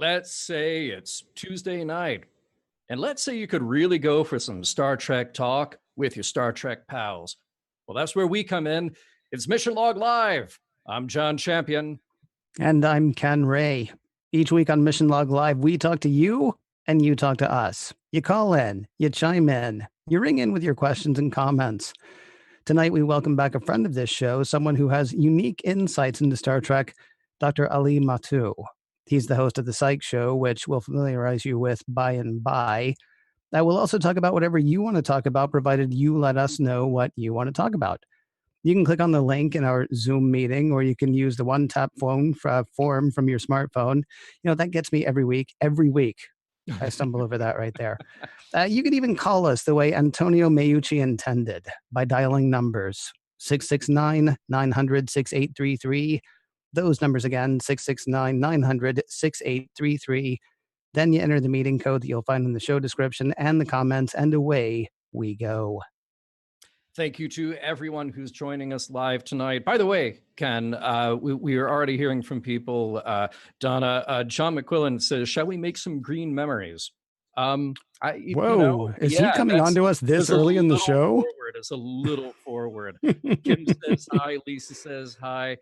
let's say it's Tuesday night, and let's say you could really go for some Star Trek talk with your Star Trek pals. Well, that's where we come in. It's Mission Log Live. I'm John Champion. And I'm Ken Ray. Each week on Mission Log Live, we talk to you and you talk to us. You call in, you chime in, you ring in with your questions and comments. Tonight, we welcome back a friend of this show, someone who has unique insights into Star Trek, Dr. Ali Mattu. He's the host of the Psych Show, which we'll familiarize you with by and by. We'll also talk about whatever you want to talk about, provided you let us know what you want to talk about. You can click on the link in our Zoom meeting, or you can use the one-tap phone form from your smartphone. You know, that gets me every week. I stumble over that right there. You can even call us the way Antonio Meucci intended by dialing numbers 669-900-6833. Those numbers again, 669-900-6833. Then you enter the meeting code that you'll find in the show description and the comments, and away we go. Thank you to everyone who's joining us live tonight. By the way, Ken, we are already hearing from people. Donna, John McQuillan says, shall we make some green memories? Whoa, is he coming on to us this early in the show? It's a little forward. Kim says hi. Lisa says hi.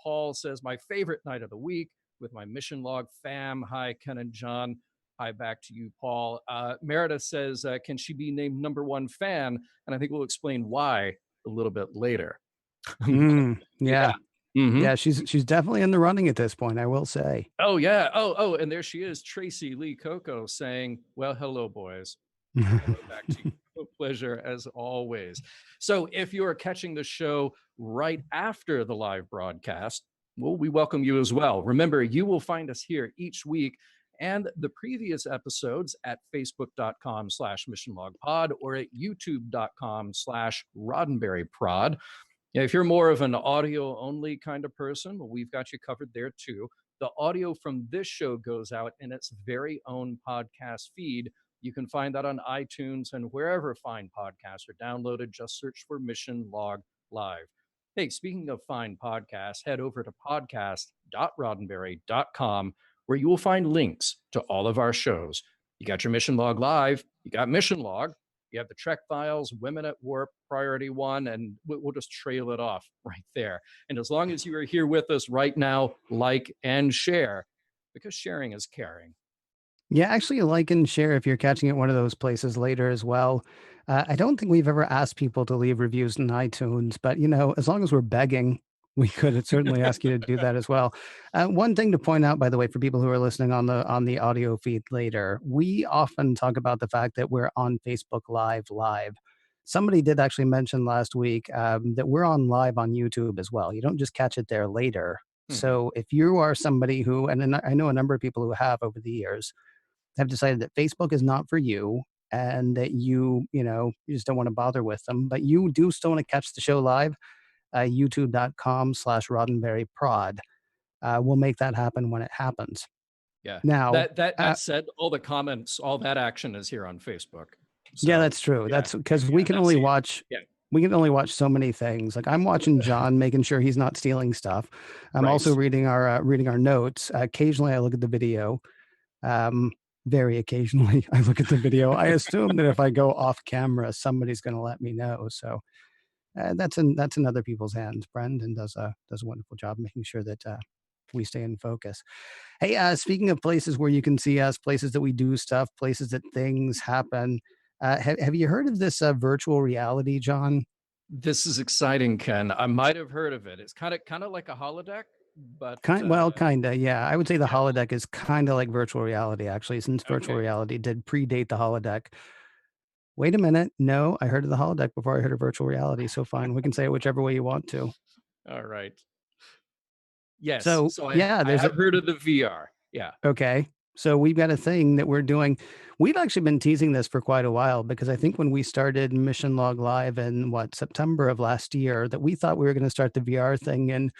Paul says, my favorite night of the week with my Mission Log fam. Hi, Ken and John. Hi, back to you, Paul. Meredith says, can she be named number one fan? And I think we'll explain why a little bit later. Yeah. Mm-hmm. Yeah, she's definitely in the running at this point, I will say. Oh, yeah. Oh, and there she is, Tracy Lee Coco, saying, well, hello, boys. Back to you. A pleasure, as always. So if you are catching the show right after the live broadcast, well, we welcome you as well. Remember, you will find us here each week and the previous episodes at facebook.com/missionlogpod or at youtube.com/roddenberryprod. If you're more of an audio only kind of person, well, we've got you covered there too. The audio from this show goes out in its very own podcast feed. You can find that on iTunes and wherever fine podcasts are downloaded. Just search for Mission Log Live. Hey, speaking of fine podcasts, head over to podcast.roddenberry.com, where you will find links to all of our shows. You got your Mission Log Live, you got Mission Log, you have the Trek Files, Women at Warp, Priority One, and we'll just trail it off right there. And as long as you are here with us right now, like and share, because sharing is caring. Yeah, actually like and share if you're catching it one of those places later as well. I don't think we've ever asked people to leave reviews in iTunes, but, you know, as long as we're begging, we could certainly ask you to do that as well. One thing to point out, by the way, for people who are listening on the audio feed later, we often talk about the fact that we're on Facebook Live. Somebody did actually mention last week that we're on live on YouTube as well. You don't just catch it there later. So if you are somebody who, and I know a number of people who have over the years, have decided that Facebook is not for you and that you just don't want to bother with them, but you do still want to catch the show live, youtube.com/roddenberryprod. We'll make that happen when it happens. Yeah. Now that said, all the comments, all that action is here on Facebook. So, yeah, that's true. Yeah, that's because we can only watch. Yeah. We can only watch so many things. Like I'm watching John, making sure he's not stealing stuff. I'm also reading our notes. Occasionally, I look at the video. Very occasionally, I look at the video. I assume that if I go off camera, somebody's going to let me know. So that's in other people's hands. Brendan does a wonderful job making sure that we stay in focus. Hey, speaking of places where you can see us, places that we do stuff, places that things happen. Have you heard of this virtual reality, John? This is exciting, Ken. I might have heard of it. It's kind of like a holodeck. But kind of, yeah. I would say the holodeck is kind of like virtual reality, actually, since virtual reality did predate the holodeck. Wait a minute. No, I heard of the holodeck before I heard of virtual reality. So fine, we can say it whichever way you want to. All right. Yes. So yeah, I've heard of the VR. Yeah. Okay. So we've got a thing that we're doing. We've actually been teasing this for quite a while because I think when we started Mission Log Live in September of last year, that we thought we were going to start the VR thing in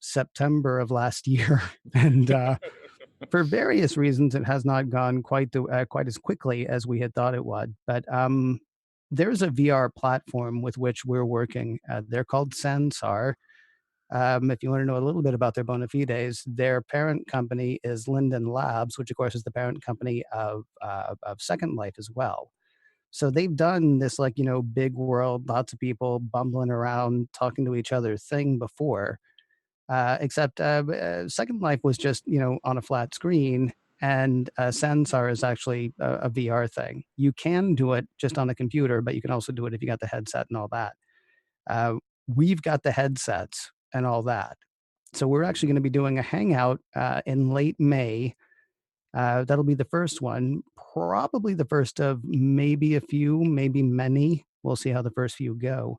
September of last year, and for various reasons, it has not gone quite as quickly as we had thought it would. But there's a VR platform with which we're working. They're called Sansar. If you want to know a little bit about their bona fides, their parent company is Linden Labs, which of course is the parent company of Second Life as well. So they've done this, like, big world, lots of people bumbling around, talking to each other thing before. Except Second Life was just, on a flat screen, and Sansar is actually a VR thing. You can do it just on a computer, but you can also do it if you got the headset and all that. Uh, we've got the headsets and all that. So we're actually going to be doing a hangout in late May. That'll be the first one, probably the first of maybe a few, maybe many. We'll see how the first few go.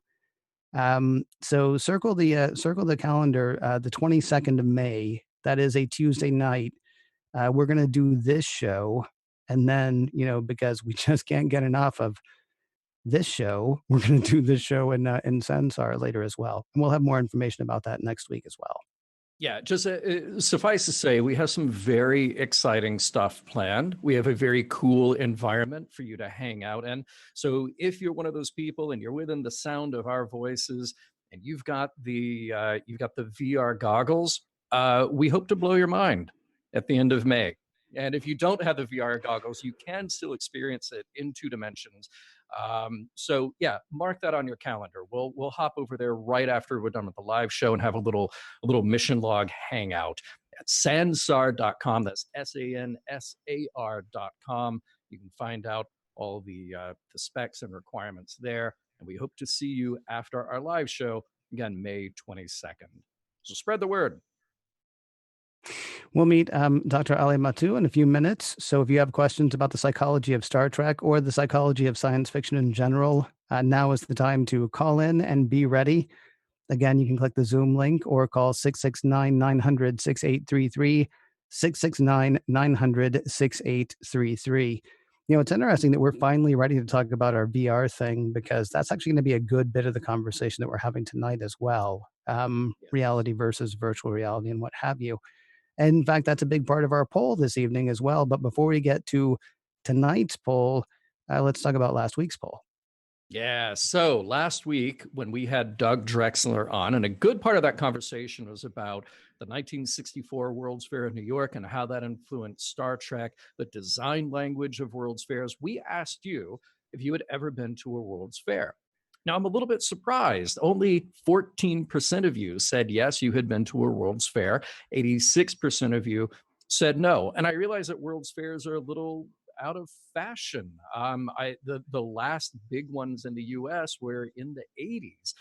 So circle the calendar, the 22nd of May. That is a Tuesday night. We're going to do this show. And then, because we just can't get enough of this show, we're going to do this show in Sansar later as well. And we'll have more information about that next week as well. Yeah, just suffice to say, we have some very exciting stuff planned. We have a very cool environment for you to hang out in. So if you're one of those people and you're within the sound of our voices and you've got the VR goggles, we hope to blow your mind at the end of May. And if you don't have the VR goggles, you can still experience it in 2 dimensions. So yeah, mark that on your calendar. We'll hop over there right after we're done with the live show and have a little mission log hangout at sansar.com. That's SANSAR.com. You can find out all the specs and requirements there. And we hope to see you after our live show, again, May 22nd. So spread the word. We'll meet Dr. Ali Mattu in a few minutes. So if you have questions about the psychology of Star Trek or the psychology of science fiction in general, now is the time to call in and be ready. Again, you can click the Zoom link or call 669-900-6833, 669-900-6833. It's interesting that we're finally ready to talk about our VR thing, because that's actually going to be a good bit of the conversation that we're having tonight as well. Reality versus virtual reality and what have you. And in fact, that's a big part of our poll this evening as well. But before we get to tonight's poll, let's talk about last week's poll. Yeah. So last week, when we had Doug Drexler on, and a good part of that conversation was about the 1964 World's Fair of New York and how that influenced Star Trek, the design language of World's Fairs, we asked you if you had ever been to a World's Fair. Now, I'm a little bit surprised. Only 14% of you said yes, you had been to a World's Fair. 86% of you said no. And I realize that World's Fairs are a little out of fashion. The last big ones in the US were in the 80s.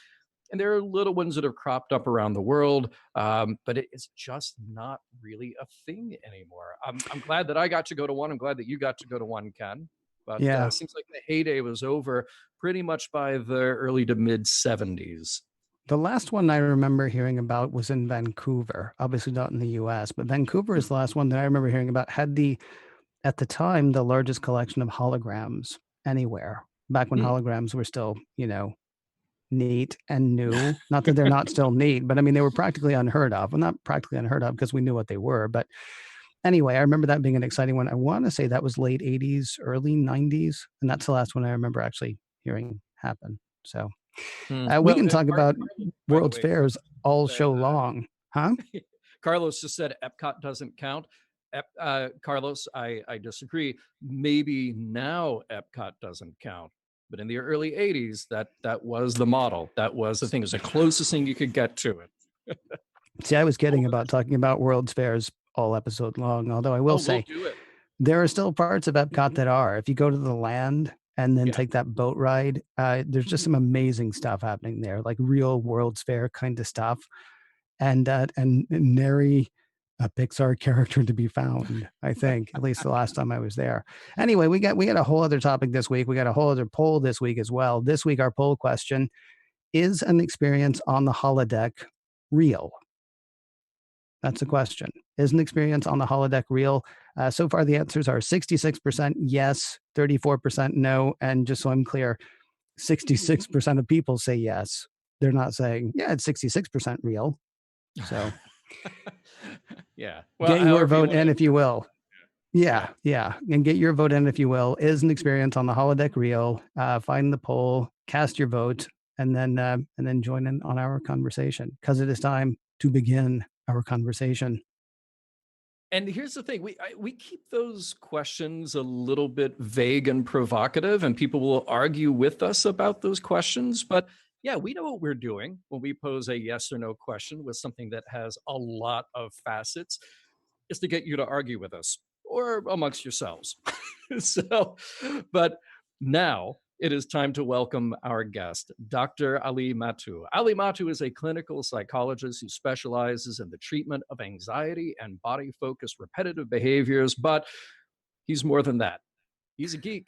And there are little ones that have cropped up around the world, but it's just not really a thing anymore. I'm glad that I got to go to one. I'm glad that you got to go to one, Ken. But yeah, it seems like the heyday was over pretty much by the early to mid 70s. The last one I remember hearing about was in Vancouver, obviously not in the US, but Vancouver is the last one that I remember hearing about. Had at the time, the largest collection of holograms anywhere, back when holograms were still, neat and new. Not that they're not still neat, but I mean, they were practically unheard of. Well, not practically unheard of because we knew what they were. But anyway, I remember that being an exciting one. I want to say that was late 80s, early 90s. And that's the last one I remember actually hearing happen. So we can talk about World's Fairs all show long. Huh? Carlos just said Epcot doesn't count. Carlos, I disagree. Maybe now Epcot doesn't count. But in the early 80s, that was the model. That was the thing. It was the closest thing you could get to it. See, I was kidding about talking about World's Fairs all episode long, although I will say there are still parts of Epcot that are. If you go to the land and then take that boat ride, there's just some amazing stuff happening there, like real World's Fair kind of stuff. And nary a Pixar character to be found, I think, at least the last time I was there. Anyway, we got a whole other topic this week. We got a whole other poll this week as well. This week, our poll question: is an experience on the holodeck real? That's the question. Is an experience on the holodeck real? So far, the answers are 66% yes, 34% no. And just so I'm clear, 66% of people say yes. They're not saying, yeah, it's 66% real. So yeah. Well, get your vote in if you will. Yeah. And get your vote in if you will. Is an experience on the holodeck real? Find the poll, cast your vote. and then join in on our conversation, because it is time to begin our conversation. And here's the thing, we keep those questions a little bit vague and provocative, and people will argue with us about those questions. But yeah, we know what we're doing when we pose a yes or no question with something that has a lot of facets, is to get you to argue with us or amongst yourselves. So, but now it is time to welcome our guest, Dr. Ali Mattu. Ali Mattu is a clinical psychologist who specializes in the treatment of anxiety and body focused repetitive behaviors, but he's more than that. He's a geek,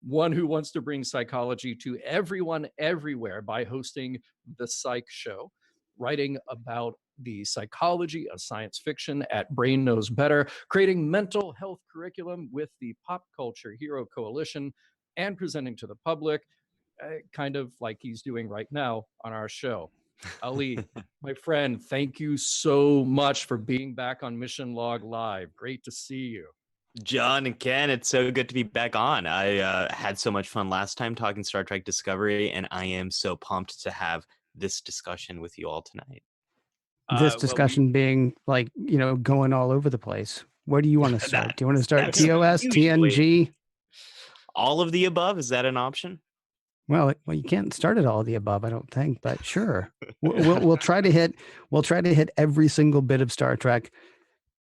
one who wants to bring psychology to everyone everywhere by hosting the Psych Show, writing about the psychology of science fiction at Brain Knows Better, creating mental health curriculum with the Pop Culture Hero Coalition, and presenting to the public, kind of like he's doing right now on our show. Ali, my friend, thank you so much for being back on Mission Log Live. Great to see you. John and Ken, it's so good to be back on. I had so much fun last time talking Star Trek Discovery, and I am so pumped to have this discussion with you all tonight. This discussion being like, going all over the place. Where do you want to start? Do you want to start TOS, TNG? All of the above? Is that an option? Well, you can't start at all of the above, I don't think, but sure. We'll try to hit every single bit of Star Trek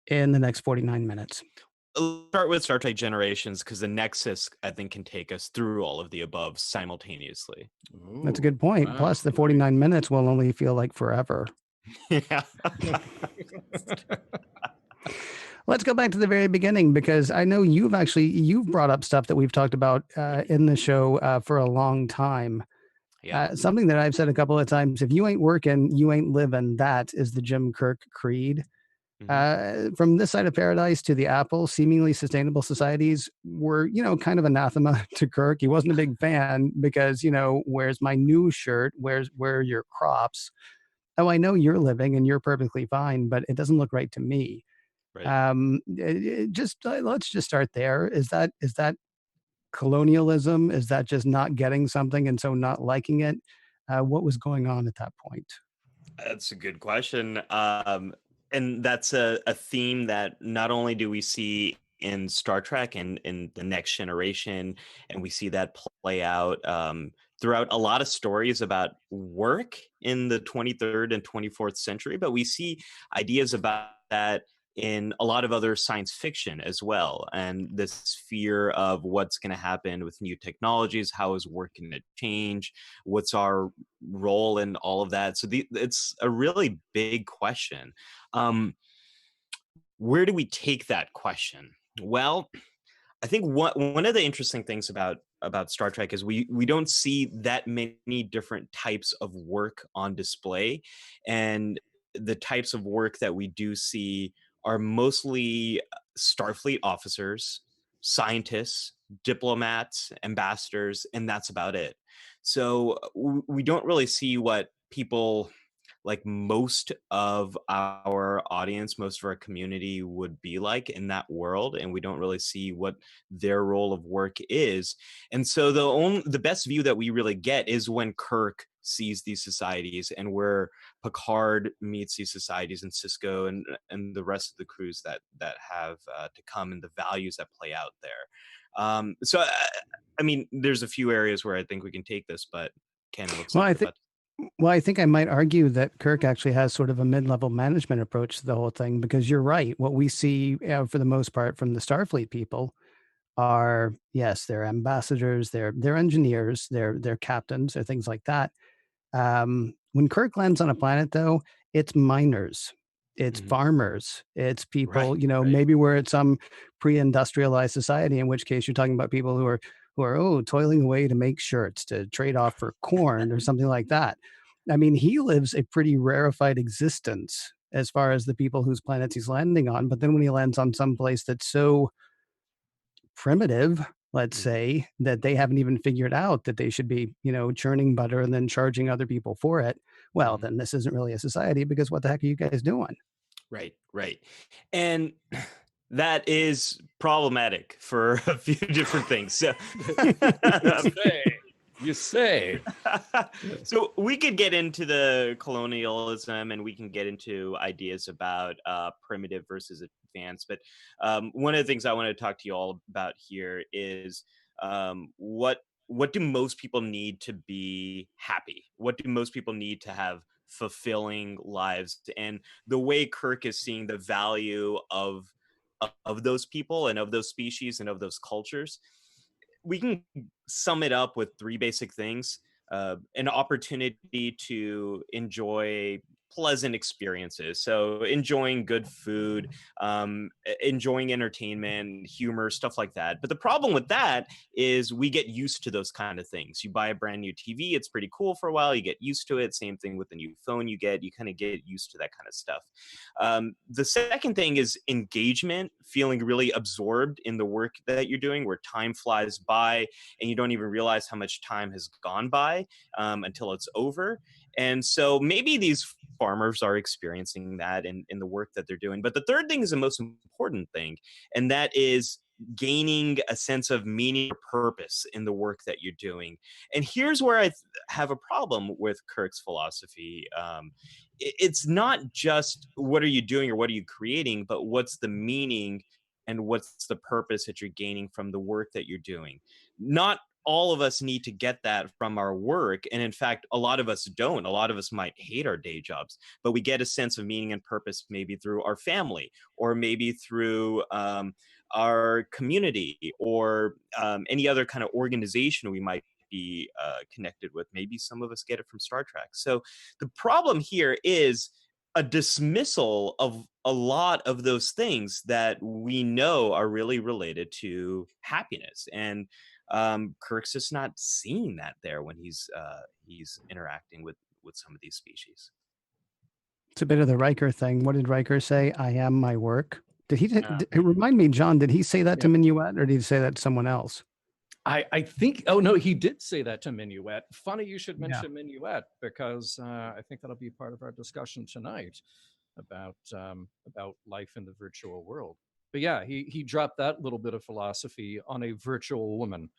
in the next 49 minutes. Let's start with Star Trek Generations, because the Nexus, I think, can take us through all of the above simultaneously. Ooh, that's a good point. Wow. Plus, the 49 minutes will only feel like forever. Yeah. Let's go back to the very beginning, because I know you've brought up stuff that we've talked about in the show for a long time. Yeah. Something that I've said a couple of times: if you ain't working, you ain't living. That is the Jim Kirk creed. From this side of paradise to the Apple, seemingly sustainable societies were, kind of anathema to Kirk. He wasn't a big fan because, where's my new shirt? Where are your crops? Oh, I know you're living and you're perfectly fine, but it doesn't look right to me. Right. Let's just start there. Is that colonialism? Is that just not getting something and so not liking it? What was going on at that point? That's a good question. And that's a theme that not only do we see in Star Trek and in the Next Generation, and we see that play out throughout a lot of stories about work in the 23rd and 24th century, but we see ideas about that in a lot of other science fiction as well. And this fear of what's going to happen with new technologies, how is work going to change, what's our role in all of that. So it's a really big question. Where do we take that question? Well, I think one of the interesting things about Star Trek is we don't see that many different types of work on display, and the types of work that we do see are mostly Starfleet officers, scientists, diplomats, ambassadors, and that's about it. So we don't really see what people like most of our audience, most of our community would be like in that world, and we don't really see what their role of work is. And so the best view that we really get is when Kirk sees these societies, and where Picard meets these societies, and Sisko and the rest of the crews that have to come, and the values that play out there. So I mean, there's a few areas where I think we can take this, but Ken, what's Well, I think I might argue that Kirk actually has sort of a mid-level management approach to the whole thing, because you're right. What we see, for the most part, from the Starfleet people are, yes, they're ambassadors, they're engineers, they're captains, or things like that. When Kirk lands on a planet, though, it's miners, it's farmers, it's people, maybe we're at some pre-industrialized society, in which case you're talking about people who are toiling away to make shirts to trade off for corn or something like that. I mean, he lives a pretty rarefied existence as far as the people whose planets he's landing on. But then when he lands on some place that's so primitive, let's say, that they haven't even figured out that they should be, churning butter and then charging other people for it, well, then this isn't really a society, because what the heck are you guys doing? Right. And that is problematic for a few different things. So, You say. So we could get into the colonialism, and we can get into ideas about primitive versus advanced. But one of the things I want to talk to you all about here is what do most people need to be happy? What do most people need to have fulfilling lives? And the way Kirk is seeing the value of those people and of those species and of those cultures, we can sum it up with three basic things: an opportunity to enjoy pleasant experiences. So, enjoying good food, enjoying entertainment, humor, stuff like that. But the problem with that is we get used to those kind of things. You buy a brand new TV, it's pretty cool for a while, you get used to it. Same thing with the new phone you kind of get used to that kind of stuff. The second thing is engagement, feeling really absorbed in the work that you're doing, where time flies by and you don't even realize how much time has gone by until it's over. And so maybe these farmers are experiencing that in the work that they're doing. But the third thing is the most important thing, and that is gaining a sense of meaning or purpose in the work that you're doing. And here's where I have a problem with Kirk's philosophy. It's not just what are you doing or what are you creating, but what's the meaning and what's the purpose that you're gaining from the work that you're doing. Not all of us need to get that from our work. And in fact, a lot of us don't. A lot of us might hate our day jobs, but we get a sense of meaning and purpose maybe through our family, or maybe through our community, or any other kind of organization we might be connected with. Maybe some of us get it from Star Trek. So the problem here is a dismissal of a lot of those things that we know are really related to happiness. And Kirk's just not seeing that there when he's interacting with some of these species. It's a bit of the Riker thing. What did Riker say? I am my work. Did he? Yeah. Remind me, John. Did he say that to Yeah. Minuet, or did he say that to someone else? I think, oh no, he did say that to Minuet. Funny you should Yeah. mention Minuet, because I think that'll be part of our discussion tonight about life in the virtual world. But yeah, he dropped that little bit of philosophy on a virtual woman.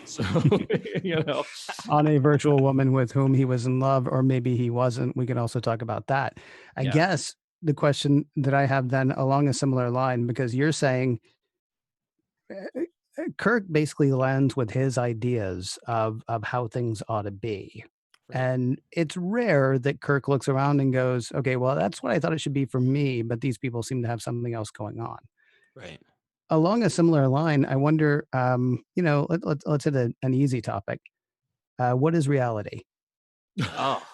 So, you know, On a virtual woman with whom he was in love, or maybe he wasn't. We can also talk about that. I Yeah. guess the question that I have then along a similar line, because you're saying Kirk basically lands with his ideas of how things ought to be. Right. And it's rare that Kirk looks around and goes, okay, well, that's what I thought it should be for me, but these people seem to have something else going on. Right. Along a similar line, I wonder, let's hit an easy topic. What is reality? Oh,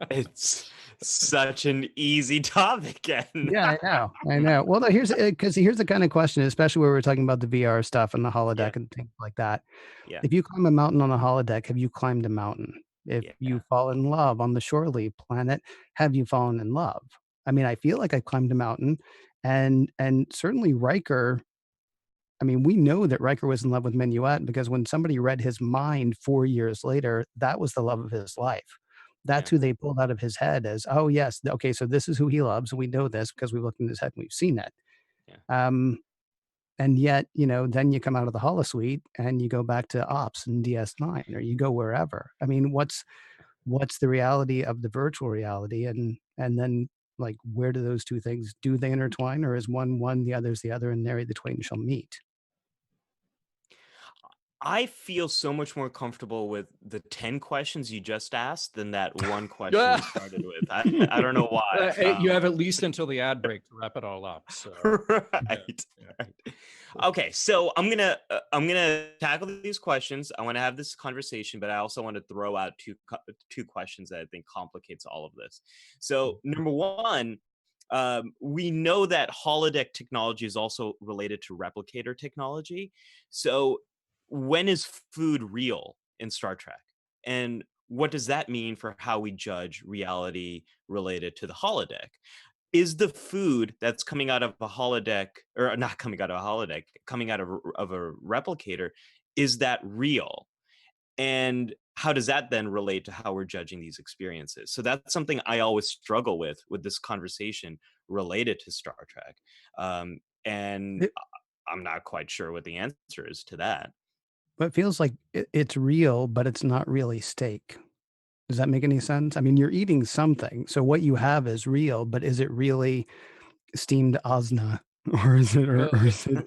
it's such an easy topic, Ken. Yeah, I know. Well, no, here's the kind of question, especially where we're talking about the VR stuff and the holodeck and things like that. Yeah. If you climb a mountain on a holodeck, have you climbed a mountain? If Yeah. you fall in love on the Shorely planet, have you fallen in love? I mean, I feel like I climbed a mountain, and certainly Riker. I mean, we know that Riker was in love with Minuet because when somebody read his mind 4 years later, that was the love of his life. That's Yeah. who they pulled out of his head as, oh, yes, okay, so this is who he loves. We know this because we looked in his head and we've seen it. Yeah. And yet, then you come out of the holosuite and you go back to Ops and DS9, or you go wherever. I mean, what's the reality of the virtual reality? And then, like, where do those two things, do they intertwine, or is one, the other's the other, and nary the twain shall meet? I feel so much more comfortable with the 10 questions you just asked than that one question you started with. I don't know why. You have at least until the ad break to wrap it all up. So Right. Okay, so I'm gonna tackle these questions. I want to have this conversation, but I also want to throw out two questions that I think complicates all of this. So number one, we know that holodeck technology is also related to replicator technology. So when is food real in Star Trek? And what does that mean for how we judge reality related to the holodeck? Is the food that's coming out of a holodeck, or not coming out of a holodeck, coming out of a replicator, is that real? And how does that then relate to how we're judging these experiences? So that's something I always struggle with this conversation related to Star Trek. And I'm not quite sure what the answer is to that. But it feels like it's real, but it's not really steak. Does that make any sense? I mean, you're eating something, so what you have is real, but is it really steamed Osna, or is it, or Well, is it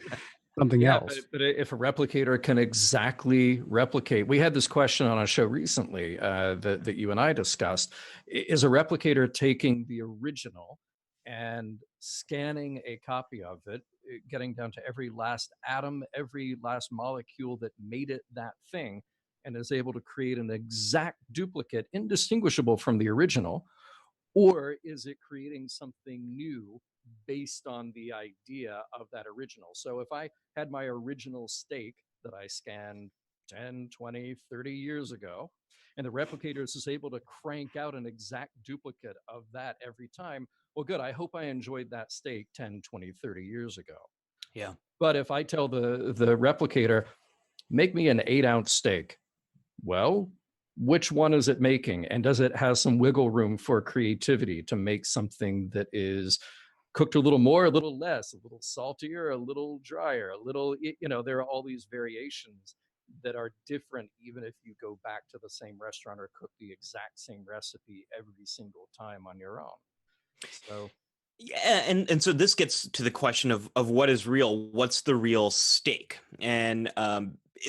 something yeah, else? but if a replicator can exactly replicate, we had this question on a show recently that you and I discussed. Is a replicator taking the original and scanning a copy of it, getting down to every last atom, every last molecule that made it that thing, and is able to create an exact duplicate, indistinguishable from the original? Or is it creating something new based on the idea of that original? So if I had my original steak that I scanned 10, 20, 30 years ago, and the replicator is able to crank out an exact duplicate of that every time, well, good. I hope I enjoyed that steak 10, 20, 30 years ago. Yeah. But if I tell the replicator, make me an 8-ounce steak, well, which one is it making? And does it have some wiggle room for creativity to make something that is cooked a little more, a little less, a little saltier, a little drier, a little, there are all these variations that are different, even if you go back to the same restaurant or cook the exact same recipe every single time on your own. So, Yeah, and so this gets to the question of what is real. What's the real stake? And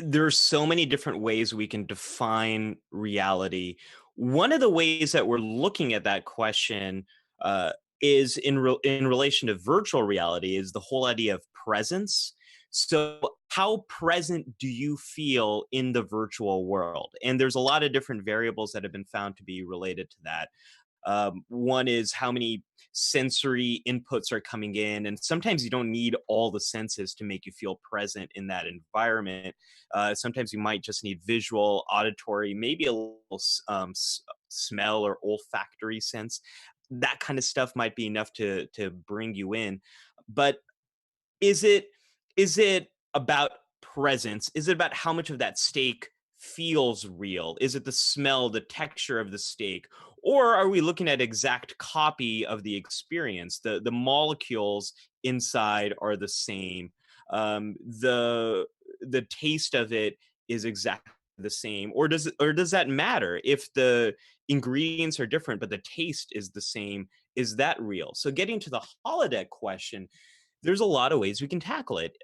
there are so many different ways we can define reality. One of the ways that we're looking at that question uh, is in relation to virtual reality is the whole idea of presence. So, how present do you feel in the virtual world? And there's a lot of different variables that have been found to be related to that. One is how many sensory inputs are coming in, and sometimes you don't need all the senses to make you feel present in that environment. Sometimes you might just need visual, auditory, maybe a little smell or olfactory sense. That kind of stuff might be enough to bring you in. But is it about presence? Is it about how much of that steak feels real? Is it the smell, the texture of the steak? Or are we looking at exact copy of the experience? The molecules inside are the same. The taste of it is exactly the same. Or does that matter? If the ingredients are different but the taste is the same, is that real? So getting to the holodeck question, there's a lot of ways we can tackle it.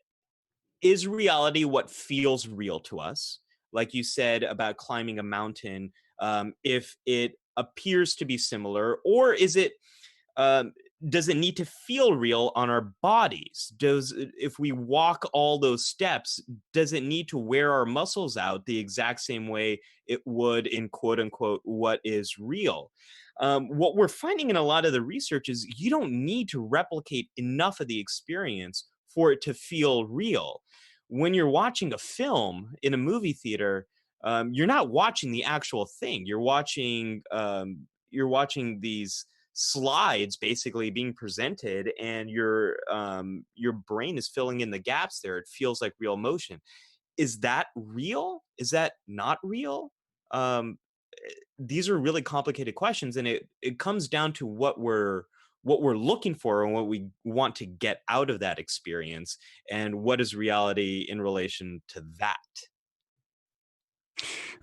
Is reality what feels real to us? Like you said about climbing a mountain, if it appears to be similar, or is it um, does it need to feel real on our bodies? If we walk all those steps, does it need to wear our muscles out the exact same way it would in quote unquote what is real? What we're finding in a lot of the research is you don't need to replicate enough of the experience for it to feel real. When you're watching a film in a movie theater, you're not watching the actual thing. You're watching these slides basically being presented, and your brain is filling in the gaps there. It feels like real motion. Is that real? Is that not real? um these are really complicated questions, and it comes down to what we're looking for and what we want to get out of that experience, and what is reality in relation to that.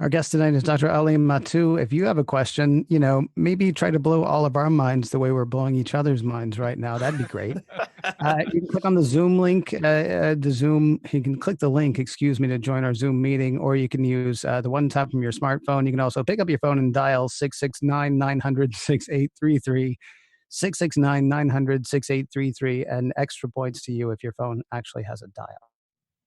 Our guest tonight is Dr. Ali Mattu. If you have a question, maybe try to blow all of our minds the way we're blowing each other's minds right now. That'd be great. You can click on the Zoom link, you can click the link, excuse me, to join our Zoom meeting, or you can use the one tap from your smartphone. You can also pick up your phone and dial 669-900-6833, 669-900-6833, and extra points to you if your phone actually has a dial.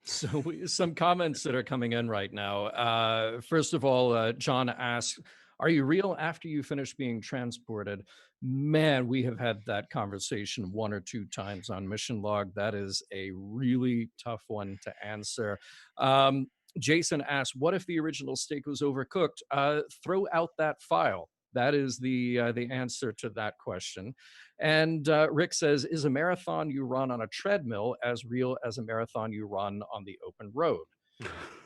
So some comments that are coming in right now. First of all, John asks, "Are you real after you finish being transported?" Man, we have had that conversation one or two times on Mission Log. That is a really tough one to answer. Jason asks, "What if the original steak was overcooked?" Throw out that file. That is the answer to that question. And Rick says, "Is a marathon you run on a treadmill as real as a marathon you run on the open road?"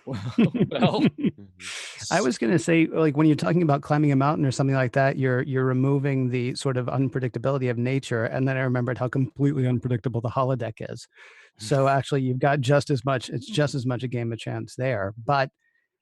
Well, Mhm. I was going to say, like, when you're talking about climbing a mountain or something like that, you're removing the sort of unpredictability of nature. And then I remembered how completely unpredictable the holodeck is. So actually, you've got just as much. It's just as much a game of chance there. But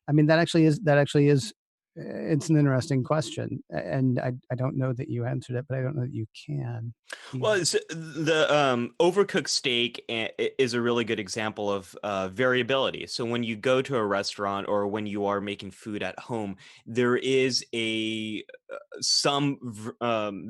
I mean, that actually is. It's an interesting question, and I don't know that you answered it, but I don't know that you can. Well, the overcooked steak is a really good example of variability. So when you go to a restaurant or when you are making food at home, there is some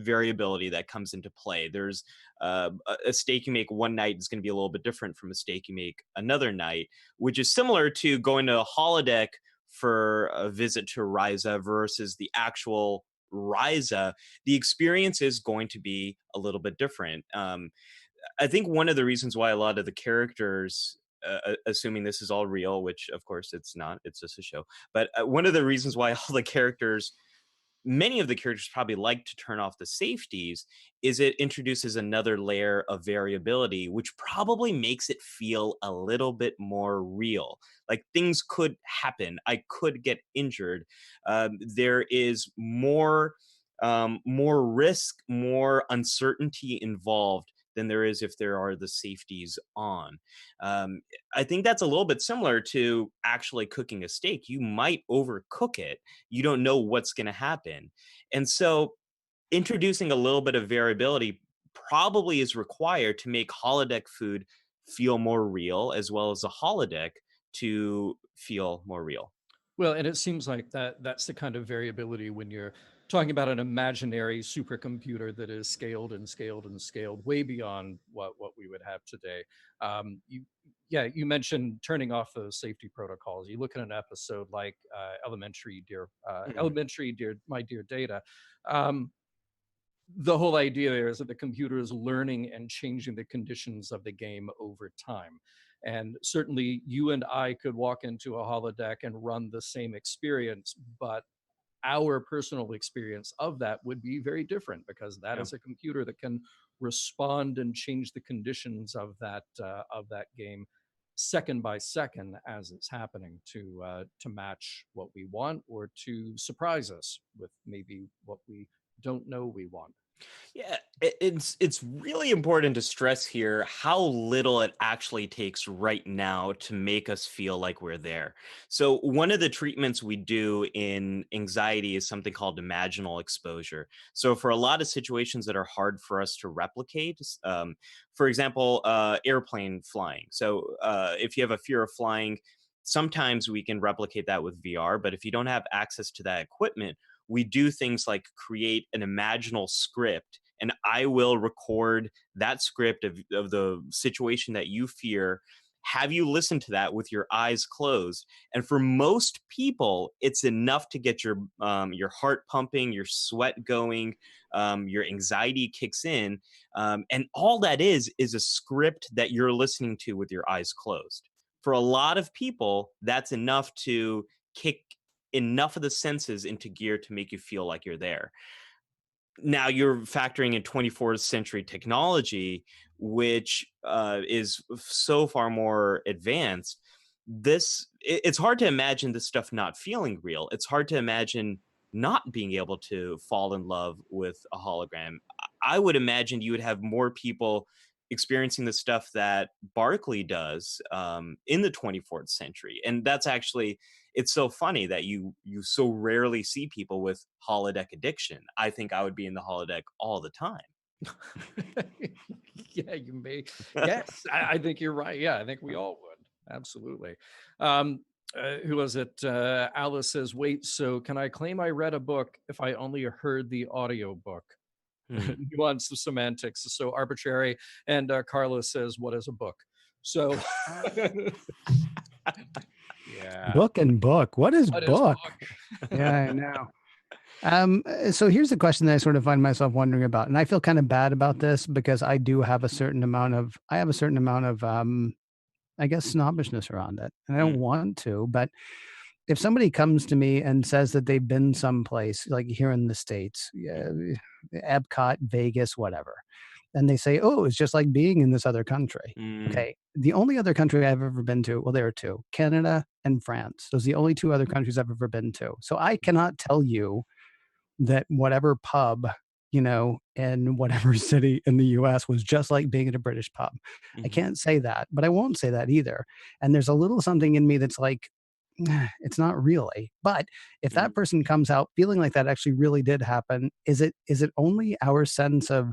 variability that comes into play. There's a steak you make one night is going to be a little bit different from a steak you make another night, which is similar to going to a holodeck for a visit to Ryza versus the actual Ryza. The experience is going to be a little bit different. I think one of the reasons why a lot of the characters, assuming this is all real, which of course it's not, it's just a show, but one of the reasons why all the characters, many of the characters probably like to turn off the safeties is it introduces another layer of variability, which probably makes it feel a little bit more real. Like things could happen. I could get injured. There is more risk, more uncertainty involved than there is if there are the safeties on. Um, I think that's a little bit similar to actually cooking a steak. You might overcook it. You don't know what's going to happen. And so introducing a little bit of variability probably is required to make holodeck food feel more real, as well as a holodeck to feel more real. Well, and it seems like that's the kind of variability when you're talking about an imaginary supercomputer that is scaled and scaled and scaled way beyond what we would have today. You, yeah, you mentioned turning off those safety protocols. You look at an episode like Mhm. Elementary, Dear My Dear Data. Um, the whole idea there is that the computer is learning and changing the conditions of the game over time. And certainly you and I could walk into a holodeck and run the same experience, but our personal experience of that would be very different because that Yeah. is a computer that can respond and change the conditions of that game second by second as it's happening to match what we want or to surprise us with maybe what we don't know we want. Yeah, it's really important to stress here how little it actually takes right now to make us feel like we're there. So one of the treatments we do in anxiety is something called imaginal exposure. So for a lot of situations that are hard for us to replicate, for example, airplane flying. So if you have a fear of flying, sometimes we can replicate that with VR. But if you don't have access to that equipment, we do things like create an imaginal script, and I will record that script of the situation that you fear, have you listen to that with your eyes closed. And for most people it's enough to get your heart pumping, your sweat going, your anxiety kicks in, and all that is a script that you're listening to with your eyes closed. For a lot of people that's enough to kick enough of the senses into gear to make you feel like you're there. Now you're factoring in 24th century technology, which is so far more advanced. It's hard to imagine this stuff not feeling real. It's hard to imagine not being able to fall in love with a hologram. I would imagine you would have more people experiencing the stuff that Barkley does in the 24th century, and that's actually, it's so funny that you so rarely see people with holodeck addiction. I think I would be in the holodeck all the time. Yeah, you may. Yes, I think you're right. Yeah, I think we all would. Absolutely. Um, who was it? Alice says, wait, so can I claim I read a book if I only heard the audio book? Hmm. Nuance of semantics is so arbitrary. And Carlos says, what is a book? So, yeah. Book and book. What is What is book? book? Yeah, I know. So here's the question that I sort of find myself wondering about, and I feel kind of bad about this because I do have a certain amount of, I guess, snobbishness around it, and I don't Mm. want to. But if somebody comes to me and says that they've been someplace like here in the States, yeah, Epcot, Vegas, whatever, and they say, oh, it's just like being in this other country. Mm, Okay. The only other country I've ever been to, well, there are two, Canada and France. Those are the only two other countries I've ever been to. So I cannot tell you that whatever pub, in whatever city in the US was just like being at a British pub. I mhm, can't say that, but I won't say that either. And there's a little something in me that's like, it's not really. But if mm. that person comes out feeling like that actually really did happen, is it only our sense of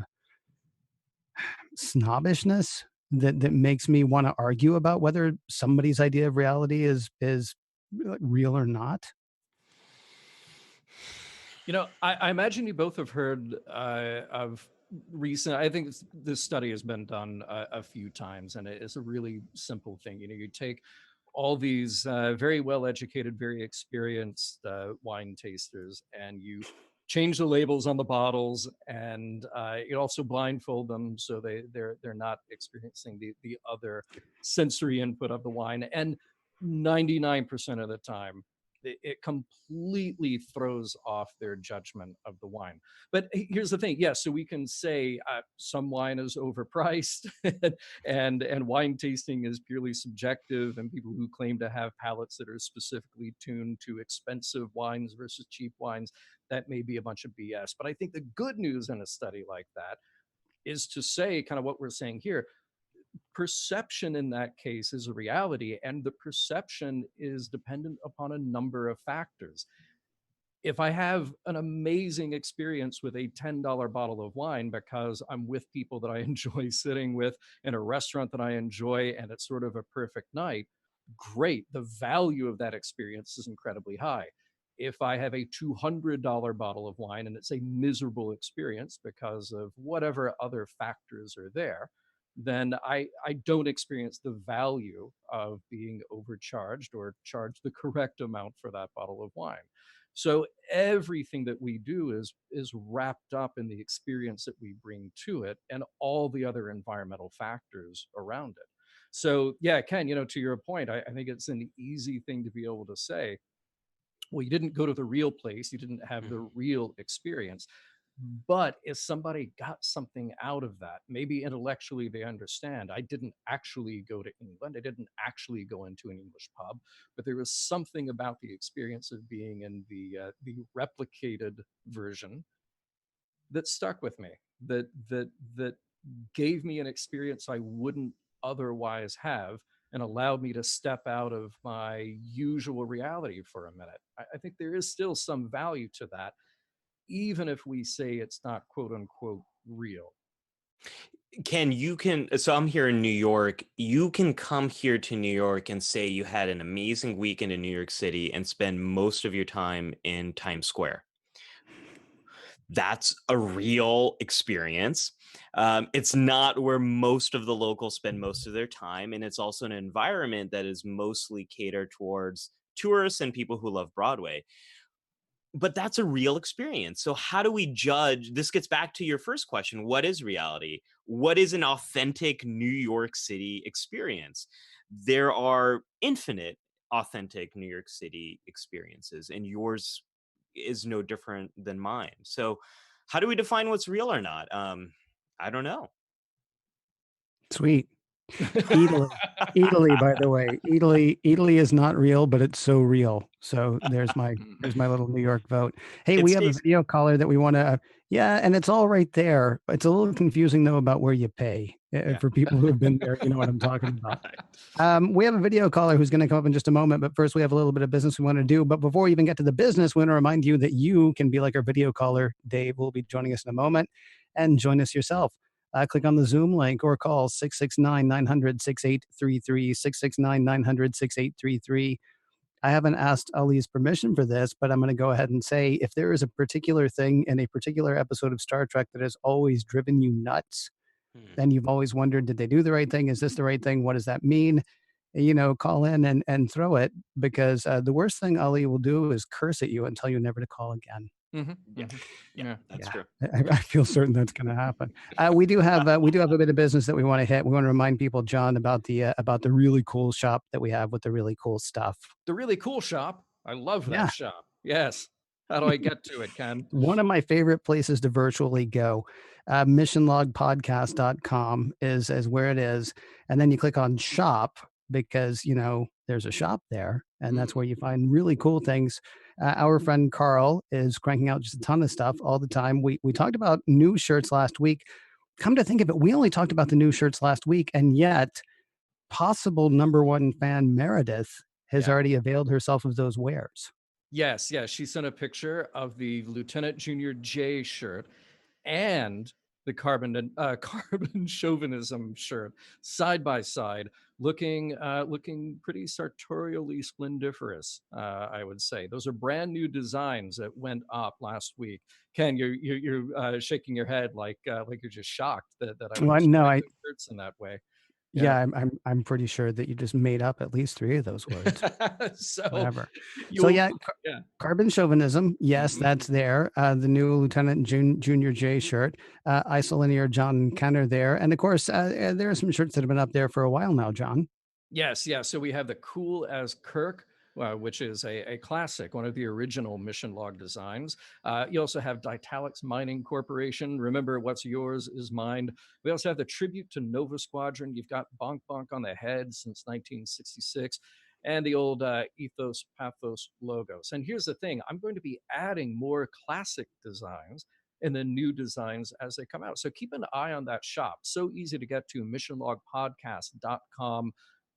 snobbishness that makes me want to argue about whether somebody's idea of reality is real or not? I imagine you both have heard of recent. I think this study has been done a few times, and it's a really simple thing. You take all these very well educated, very experienced wine tasters, and you change the labels on the bottles, and you also blindfold them so they're not experiencing the other sensory input of the wine. And 99% of the time, it completely throws off their judgment of the wine. But here's the thing, yes, so we can say some wine is overpriced, and wine tasting is purely subjective, and people who claim to have palates that are specifically tuned to expensive wines versus cheap wines, that may be a bunch of BS. But I think the good news in a study like that is to say kind of what we're saying here. Perception in that case is a reality, and the perception is dependent upon a number of factors. If I have an amazing experience with a $10 bottle of wine because I'm with people that I enjoy sitting with in a restaurant that I enjoy, and it's sort of a perfect night, great. The value of that experience is incredibly high. If I have a $200 bottle of wine and it's a miserable experience because of whatever other factors are there, then I don't experience the value of being overcharged or charged the correct amount for that bottle of wine. So everything that we do is wrapped up in the experience that we bring to it and all the other environmental factors around it. So yeah, Ken, to your point, I think it's an easy thing to be able to say, well, you didn't go to the real place, you didn't have the Mhm. real experience. But if somebody got something out of that, maybe intellectually they understand, I didn't actually go to England, I didn't actually go into an English pub, but there was something about the experience of being in the replicated version that stuck with me, that gave me an experience I wouldn't otherwise have, and allowed me to step out of my usual reality for a minute. I think there is still some value to that, even if we say it's not quote unquote real. So I'm here in New York. You can come here to New York and say you had an amazing weekend in New York City and spend most of your time in Times Square. That's a real experience. It's not where most of the locals spend most of their time. And it's also an environment that is mostly catered towards tourists and people who love Broadway. But that's a real experience. So how do we judge? This gets back to your first question. What is reality? What is an authentic New York City experience? There are infinite authentic New York City experiences, and yours is no different than mine. So how do we define what's real or not? I don't know. Sweet. Italy. Italy, by the way. Italy is not real, but it's so real. So there's my little New York vote. Hey, It we have a stays. video caller that we wanna yeah, and it's all right there. It's a little confusing, though, about where you pay. Yeah. For people who have been there, you know what I'm talking about. We have a video caller who's gonna come up in just a moment, but first we have a little bit of business we wanna do. But before we even get to the business, we wanna remind you that you can be like our video caller. Dave will be joining us in a moment, and join us yourself. Click on the Zoom link or call 669-900-6833, 669-900-6833. I haven't asked Ali's permission for this, but I'm going to go ahead and say if there is a particular thing in a particular episode of Star Trek that has always driven you nuts, Hmm. and you've always wondered, did they do the right thing? Is this the right thing? What does that mean? Call in and throw it, because the worst thing Ali will do is curse at you and tell you never to call again. Yeah. Yeah. Yeah. That's Yeah, true. I feel certain that's going to happen. We do have a bit of business that we want to hit. We want to remind people, John, about the really cool shop that we have with the really cool stuff. The really cool shop. I love that Yeah, shop. Yes. How do I get to it, Ken? One of my favorite places to virtually go, missionlogpodcast.com is where it is. And then you click on shop because, there's a shop there. And that's where you find really cool things. Our friend Carl is cranking out just a ton of stuff all the time. We talked about new shirts last week. Come to think of it, we only talked about the new shirts last week. And yet, possible number one fan Meredith has Yeah. already availed herself of those wares. Yes, yes. She sent a picture of the Lieutenant Junior J shirt and the carbon chauvinism shirt side by side, looking pretty sartorially splendiferous. I would say those are brand new designs that went up last week. Ken, you're shaking your head like you're just shocked that I would Well, no, describe the shirts in that way. Yeah. Yeah, I'm pretty sure that you just made up at least 3 of those words. So Whatever. So you'll yeah, yeah. carbon chauvinism. Yes, Mhm. that's there. The new Lieutenant Junior J shirt. Isolinear John Kenner there, and of course, there are some shirts that have been up there for a while now. John. Yes, yeah. So we have the Cool as Kirk, which is a classic, one of the original mission log designs. You also have Ditalix Mining Corporation. Remember, what's yours is mine. We also have the tribute to Nova Squadron. You've got Bonk Bonk on the head since 1966, and the old Ethos Pathos logos. And here's the thing, I'm going to be adding more classic designs and then new designs as they come out. So keep an eye on that shop. So easy to get to, missionlogpodcast.com.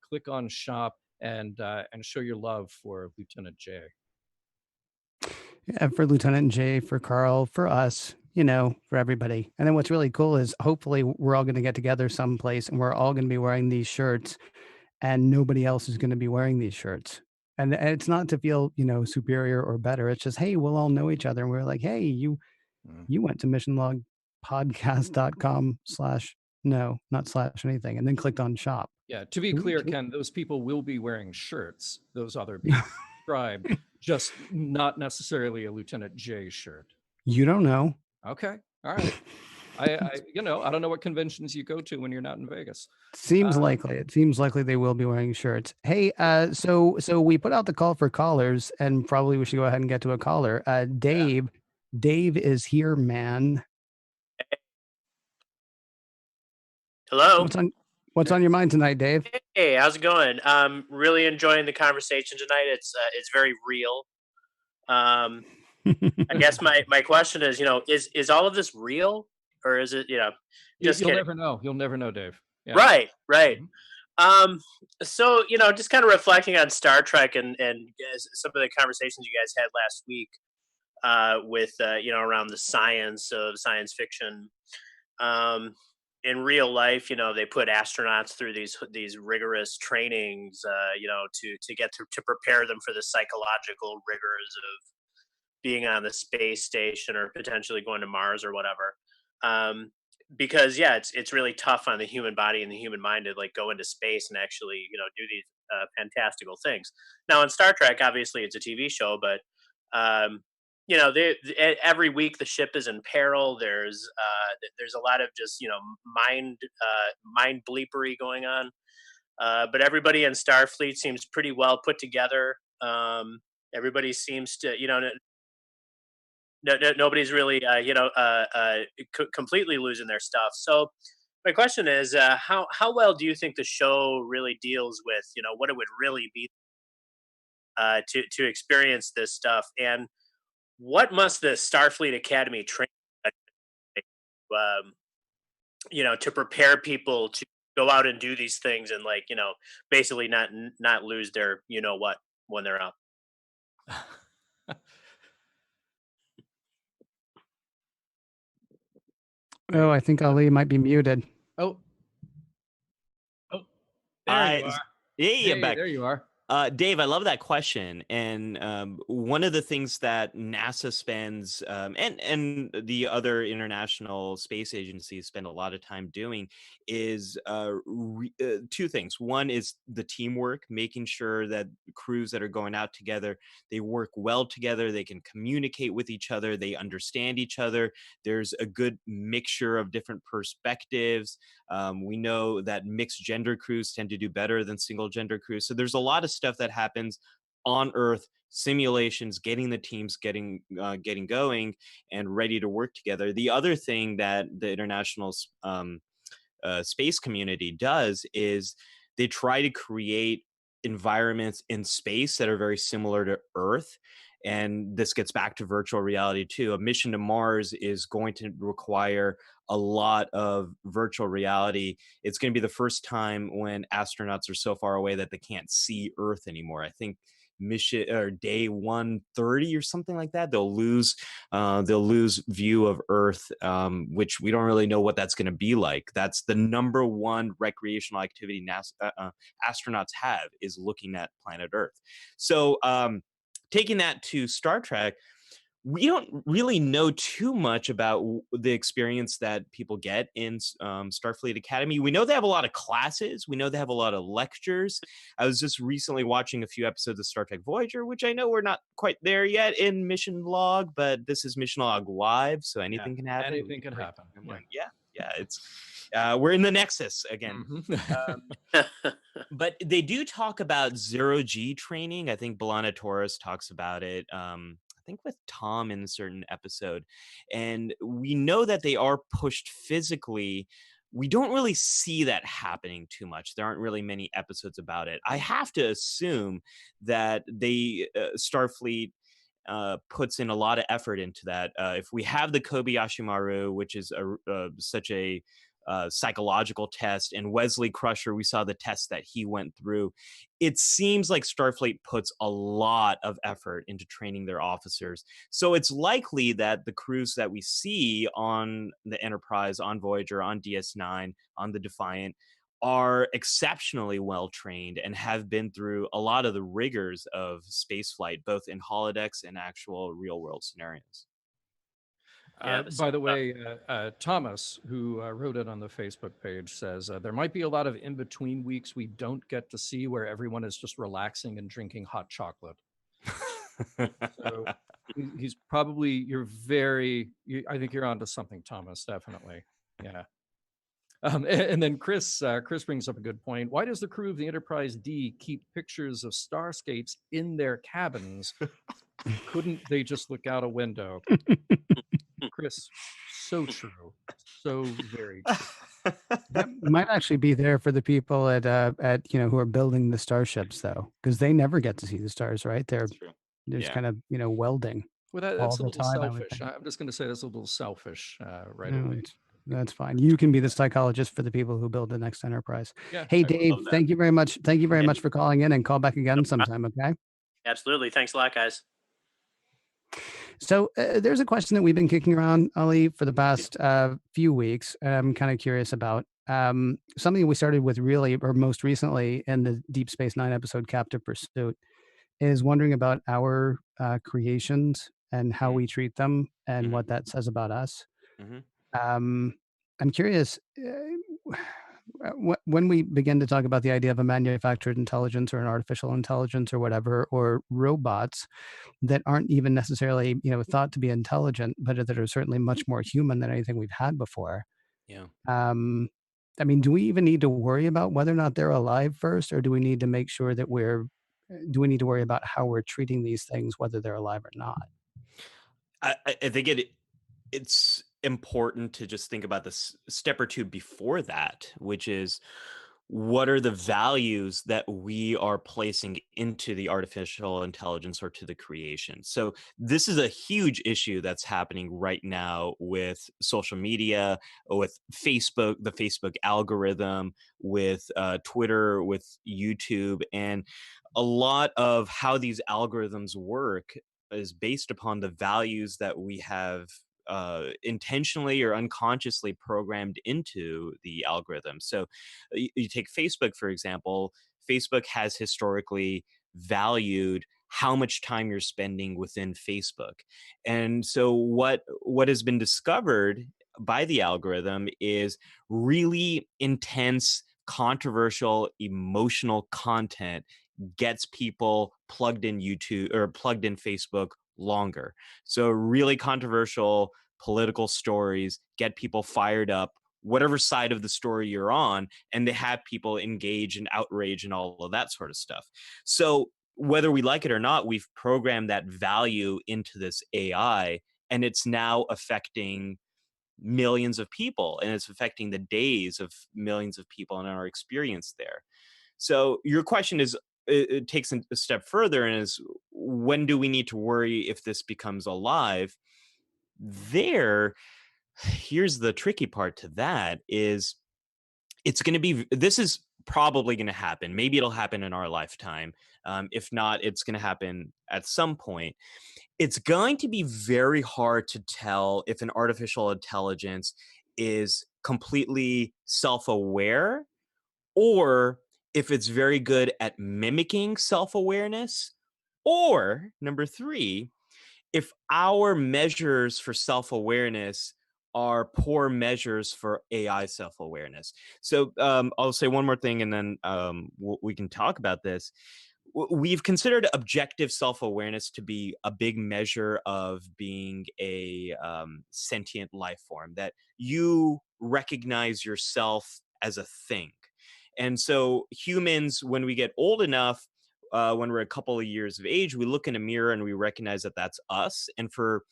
Click on shop and show your love for Lieutenant J. Yeah, for Lieutenant J, for Carl, for us, for everybody. And then what's really cool is hopefully we're all going to get together someplace and we're all going to be wearing these shirts and nobody else is going to be wearing these shirts. And it's not to feel, superior or better. It's just, hey, we'll all know each other. And we're like, hey, you went to missionlogpodcast.com / no, not slash anything, and then clicked on shop. Yeah, to be Can we- clear, can we- Ken, those people will be wearing shirts, those other people described, just not necessarily a Lieutenant J shirt. You don't know. Okay, all right. I don't know what conventions you go to when you're not in Vegas. Seems likely. It seems likely they will be wearing shirts. Hey, so we put out the call for callers, and probably we should go ahead and get to a caller. Dave, Dave is here, man. Hello. What's on your mind tonight, Dave? Hey, how's it going? Really enjoying the conversation tonight. It's very real. I guess my question is, is all of this real, or is it, just You'll kidding? never know. You'll never know, Dave. Yeah. Right. Mhm. So just kind of reflecting on Star Trek and some of the conversations you guys had last week, with around the science of science fiction. In real life, they put astronauts through these rigorous trainings, to get to prepare them for the psychological rigors of being on the space station or potentially going to Mars or whatever. Because it's really tough on the human body and the human mind to like go into space and actually do these fantastical things. Now in Star Trek, obviously it's a TV show, but every week the ship is in peril. There's a lot of just mind bleepery going on. But everybody in Starfleet seems pretty well put together. Everybody seems to nobody's really completely losing their stuff. So my question is, how well do you think the show really deals with what it would really be to experience this stuff, and what must the Starfleet Academy train to prepare people to go out and do these things and basically not lose their what when they're up? Oh, I think Ali might be muted. Oh, there you are. Hey, I'm back. There you are. Dave, I love that question. And one of the things that NASA spends and the other international space agencies spend a lot of time doing is 2 things. One is the teamwork, making sure that crews that are going out together, they work well together, they can communicate with each other, they understand each other. There's a good mixture of different perspectives. We know that mixed gender crews tend to do better than single gender crews. So there's a lot of stuff that happens on Earth, simulations, getting the teams getting going and ready to work together. The other thing that the international space community does is they try to create environments in space that are very similar to Earth. And this gets back to virtual reality too. A mission to Mars is going to require a lot of virtual reality. It's going to be the first time when astronauts are so far away that they can't see Earth anymore. I think mission or day 130 or something like that, they'll lose view of Earth, which we don't really know what that's going to be like. That's the number one recreational activity astronauts have, is looking at planet Earth. So taking that to Star Trek, we don't really know too much about the experience that people get in Starfleet Academy. We know they have a lot of classes. We know they have a lot of lectures. I was just recently watching a few episodes of Star Trek Voyager, which I know we're not quite there yet in Mission Log, but this is Mission Log Live, so anything can happen. Anything can happen. Yeah, it's we're in the Nexus again. But they do talk about zero-G training. I think B'Elanna Torres talks about it. I think with Tom in a certain episode, and we know that they are pushed physically. We don't really see that happening too much. There aren't really many episodes about it. I have to assume that they Starfleet puts in a lot of effort into that. If we have the Kobayashi Maru, which is such a psychological test, and Wesley Crusher, we saw the test that he went through. It seems like Starfleet puts a lot of effort into training their officers. So it's likely that the crews that we see on the Enterprise, on Voyager, on DS9, on the Defiant are exceptionally well trained and have been through a lot of the rigors of spaceflight, both in holodecks and actual real world scenarios. By the way, Thomas, who wrote it on the Facebook page, says there might be a lot of in-between weeks we don't get to see, where everyone is just relaxing and drinking hot chocolate. So he's probably, I think you're onto something, Thomas, definitely. Yeah. And then Chris brings up a good point. Why does the crew of the Enterprise D keep pictures of starscapes in their cabins? Couldn't they just look out a window? Chris, so true. So very true. That might actually be there for the people at who are building the starships, though, because they never get to see the stars, right? They're just kind of welding. Well, that's a little selfish. I'm just going to say that's a little selfish right away. That's fine. You can be the psychologist for the people who build the next Enterprise. Yeah, hey, Dave, thank you very much. Thank you very much for calling in, and call back again sometime, okay? Absolutely. Thanks a lot, guys. So there's a question that we've been kicking around, Ali, for the past few weeks. I'm kind of curious about something we started with most recently in the Deep Space Nine episode, Captive Pursuit, is wondering about our creations and how we treat them and what that says about us. I'm curious, when we begin to talk about the idea of a manufactured intelligence or an artificial intelligence or whatever, or robots that aren't even necessarily, thought to be intelligent, but that are certainly much more human than anything we've had before. Yeah. I mean, do we even need to worry about whether or not they're alive first, or do we need to make sure that do we need to worry about how we're treating these things, whether they're alive or not? I think it's important to just think about this step or two before that, which is, what are the values that we are placing into the artificial intelligence or to the creation? So this is a huge issue that's happening right now with social media, with Facebook, the Facebook algorithm, with Twitter, with YouTube, and a lot of how these algorithms work is based upon the values that we have intentionally or unconsciously programmed into the algorithm. So you take Facebook, for example. Facebook has historically valued how much time you're spending within Facebook. And so what has been discovered by the algorithm is really intense, controversial, emotional content gets people plugged in YouTube or plugged in Facebook longer. So really controversial political stories get people fired up, whatever side of the story you're on, and they have people engage in outrage and all of that sort of stuff. So whether we like it or not, we've programmed that value into this AI, and it's now affecting millions of people, and it's affecting the days of millions of people and our experience there. So your question is, it takes a step further, and is, when do we need to worry if this becomes alive? Here's the tricky part to that is, this is probably going to happen. Maybe it'll happen in our lifetime. If not, it's going to happen at some point. It's going to be very hard to tell if an artificial intelligence is completely self-aware, or if it's very good at mimicking self-awareness, or number three, if our measures for self-awareness are poor measures for AI self-awareness. So I'll say one more thing, and then we can talk about this. We've considered objective self-awareness to be a big measure of being a sentient life form, that you recognize yourself as a thing. And so humans, when we get old enough, when we're a couple of years of age, we look in a mirror and we recognize that that's us. And for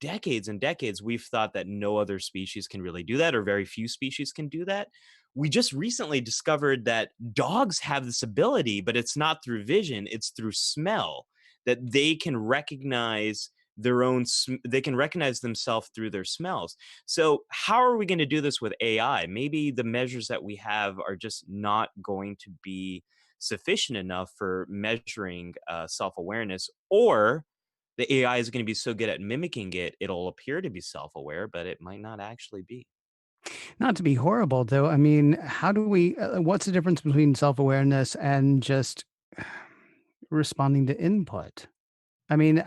decades and decades, we've thought that no other species can really do that, or very few species can do that. We just recently discovered that dogs have this ability, but it's not through vision, it's through smell, that they can recognize they can recognize themselves through their smells. So how are we going to do this with AI? Maybe the measures that we have are just not going to be sufficient enough for measuring self-awareness, or the AI is going to be so good at mimicking it, it'll appear to be self-aware, but it might not actually be. Not to be horrible, though. I mean, how do we, what's the difference between self-awareness and just responding to input? I mean,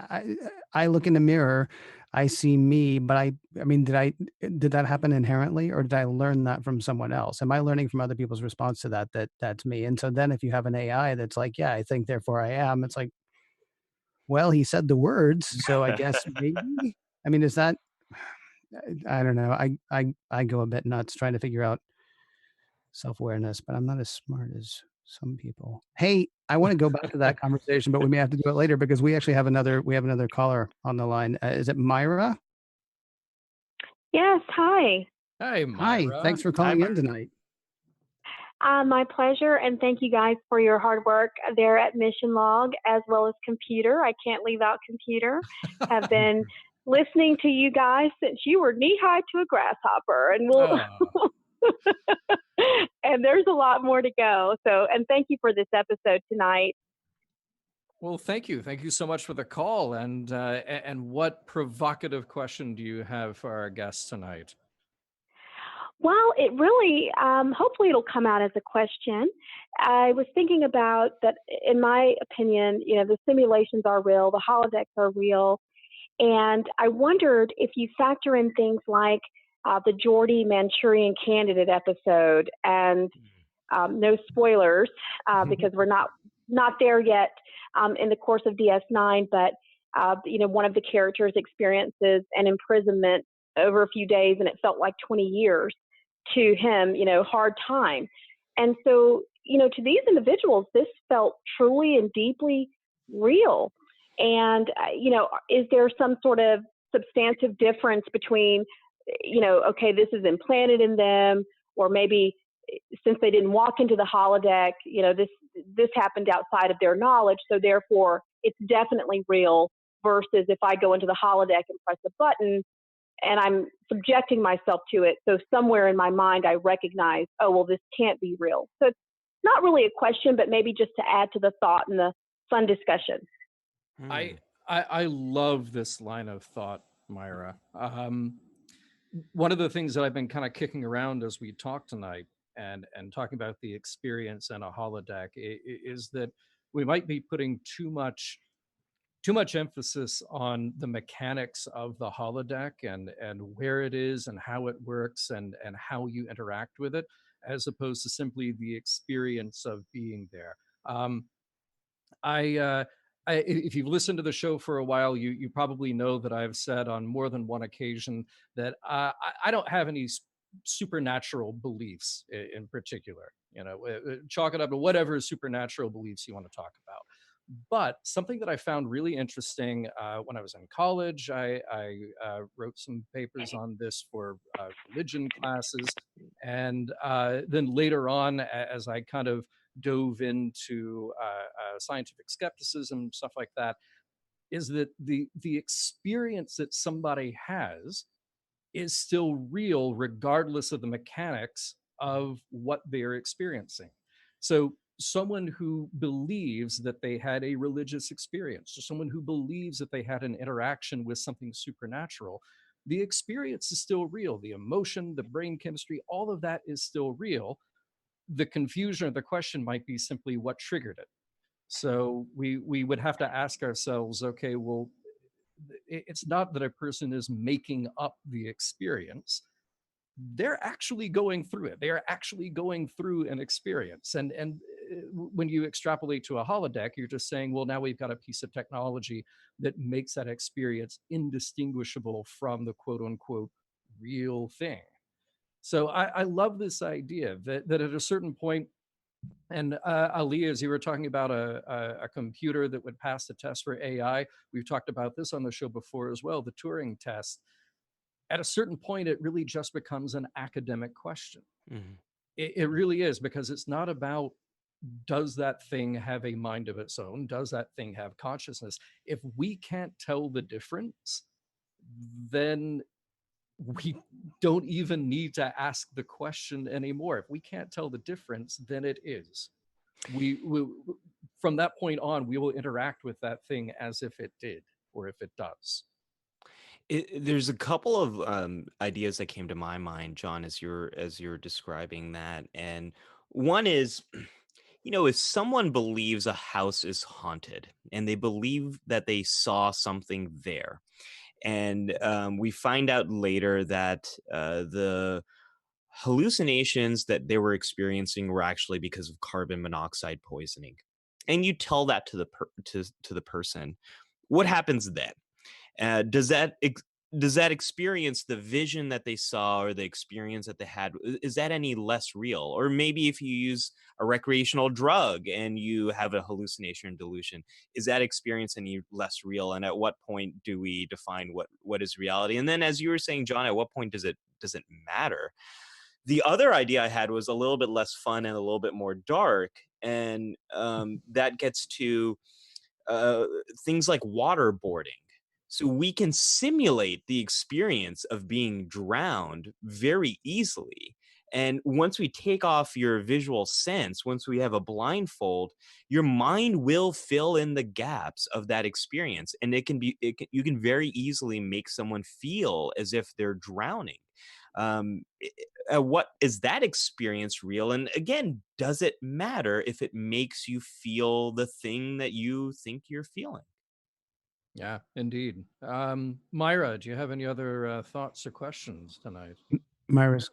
I look in the mirror, I see me, but I mean, did that happen inherently, or did I learn that from someone else? Am I learning from other people's response to that's me? And so then if you have an AI that's like, yeah, I think, therefore I am, it's like, well, he said the words, so I guess maybe. I mean, is that, I don't know. I go a bit nuts trying to figure out self-awareness, but I'm not as smart as some people. Hey, I want to go back to that conversation, but we may have to do it later because we actually have another caller on the line. Is it Myra? Yes, hi. Hi, Hi, Myra. thanks for calling in tonight. My pleasure, and thank you guys for your hard work there at Mission Log, as well as Computer. I can't leave out Computer. Have been listening to you guys since you were knee-high to a grasshopper, and and there's a lot more to go. So, and thank you for this episode tonight. Well, thank you. Thank you so much for the call. And what provocative question do you have for our guests tonight? Well, it really, hopefully it'll come out as a question. I was thinking about that, in my opinion, you know, the simulations are real, the holodecks are real. And I wondered if you factor in things like the Geordie Manchurian Candidate episode, and no spoilers because we're not there yet in the course of DS9, but you know, one of the characters experiences an imprisonment over a few days, and it felt like 20 years to him, you know, hard time. And so, you know, to these individuals, this felt truly and deeply real. And, you know, is there some sort of substantive difference between, you know, okay, this is implanted in them, or maybe since they didn't walk into the holodeck, you know, this happened outside of their knowledge, so therefore it's definitely real, versus if I go into the holodeck and press a button and I'm subjecting myself to it, so somewhere in my mind I recognize, oh, well, this can't be real. So it's not really a question, but maybe just to add to the thought and the fun discussion. I love this line of thought, Myra. One of the things that I've been kind of kicking around as we talk tonight and talking about the experience in a holodeck is that we might be putting too much emphasis on the mechanics of the holodeck and where it is and how it works and how you interact with it, as opposed to simply the experience of being there. If you've listened to the show for a while, you probably know that I've said on more than one occasion that I don't have any supernatural beliefs in particular. You know, chalk it up to whatever supernatural beliefs you want to talk about. But something that I found really interesting when I was in college, I wrote some papers on this for religion classes. And then later on, as I kind of dove into scientific skepticism, stuff like that, is that the experience that somebody has is still real regardless of the mechanics of what they're experiencing. So someone who believes that they had a religious experience, or someone who believes that they had an interaction with something supernatural, the experience is still real. The emotion, the brain chemistry, all of that is still real. The confusion or the question might be simply what triggered it. So we would have to ask ourselves, okay, well, it's not that a person is making up the experience. They're actually going through it. They are actually going through an experience. And when you extrapolate to a holodeck, you're just saying, well, now we've got a piece of technology that makes that experience indistinguishable from the quote unquote real thing. So I love this idea that at a certain point, and Ali, as you were talking about a computer that would pass the test for AI, we've talked about this on the show before as well, the Turing test. At a certain point, it really just becomes an academic question. Mhm. It really is, because it's not about, does that thing have a mind of its own? Does that thing have consciousness? If we can't tell the difference, then we don't even need to ask the question anymore. If we can't tell the difference, then it is. We from that point on, we will interact with that thing as if it did, or if it does. There's a couple of ideas that came to my mind, John, as you're describing that, and one is, if someone believes a house is haunted and they believe that they saw something there, and we find out later that the hallucinations that they were experiencing were actually because of carbon monoxide poisoning, and you tell that to to the person, what happens then? Does that experience, the vision that they saw or the experience that they had, is that any less real? Or maybe if you use a recreational drug and you have a hallucination and delusion, is that experience any less real? And at what point do we define what is reality? And then, as you were saying, John, at what point does it matter? The other idea I had was a little bit less fun and a little bit more dark, and that gets to uh, things like waterboarding. So we can simulate the experience of being drowned very easily. And once we take off your visual sense, once we have a blindfold, your mind will fill in the gaps of that experience. And you can very easily make someone feel as if they're drowning. What is that experience real? And again, does it matter if it makes you feel the thing that you think you're feeling? Yeah, indeed. Myra, do you have any other thoughts or questions tonight? Myra's